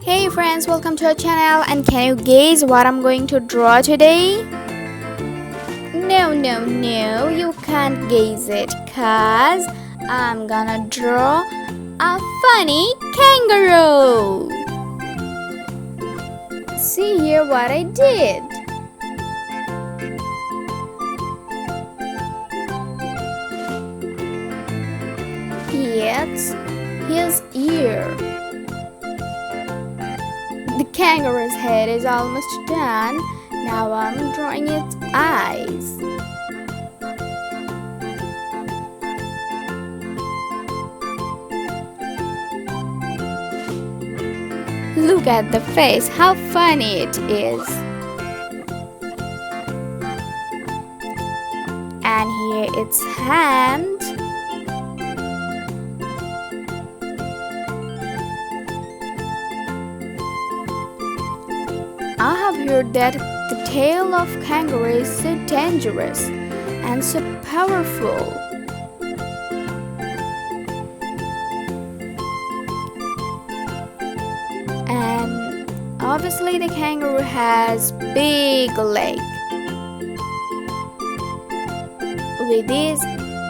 Hey friends, welcome to our channel. And can you guess what I'm going to draw today? No, you can't guess it, cause I'm gonna draw a funny kangaroo. See here what I did. It's his ear. The kangaroo's head is almost done. Now I'm drawing its eyes. Look at the face, how funny it is. And here its hand. I have heard that the tail of kangaroo is so dangerous and so powerful. And obviously the kangaroo has big legs. With this,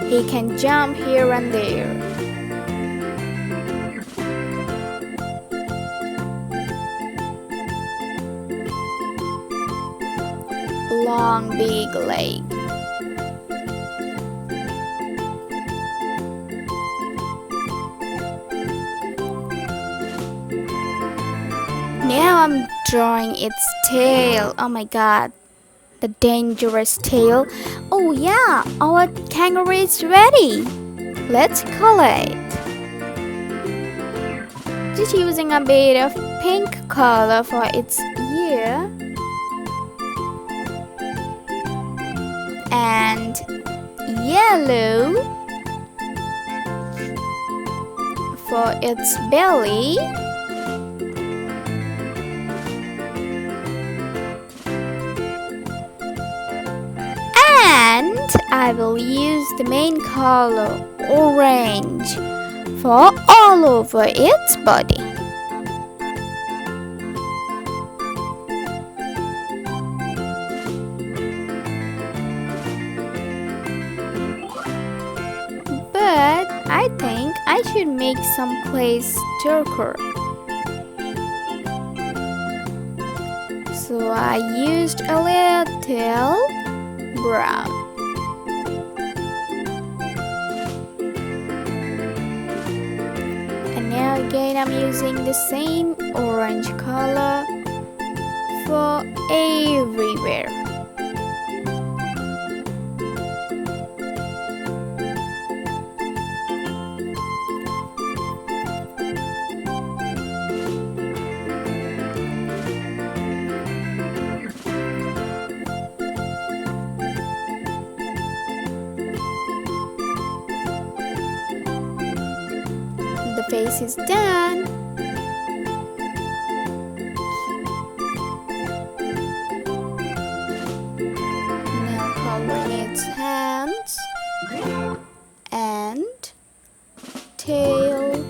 he can jump here and there. Long big leg. Now I'm drawing its tail. Oh my god, the dangerous tail. Oh yeah, our kangaroo is ready. Let's color it. Just using a bit of pink color for its ear. And yellow for its belly. And I will use the main color, orange, for all over its body. But I think I should make some place darker. So I used a little brown. And now again I'm using the same orange color for everywhere. The face is done. Now coloring its hands and tail.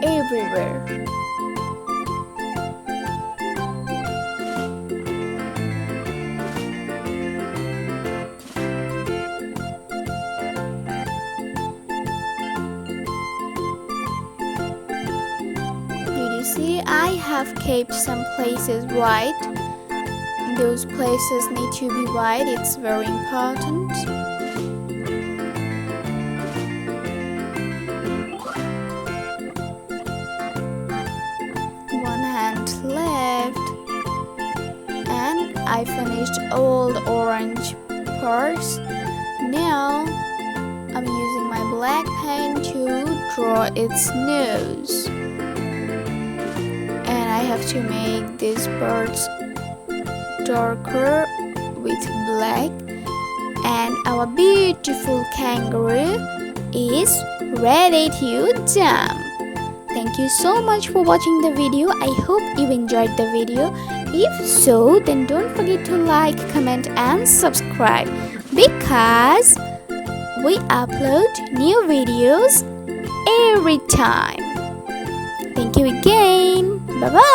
Everywhere. Did you see? I have kept some places white. Those places need to be white, it's very important. Left, and I finished all the orange parts. Now I'm using my black pen to draw its nose, and I have to make these parts darker with black, and our beautiful kangaroo is ready to jump. Thank you so much for watching the video. I hope you enjoyed the video. If so, then don't forget to like, comment and subscribe because we upload new videos every time. Thank you again. Bye bye.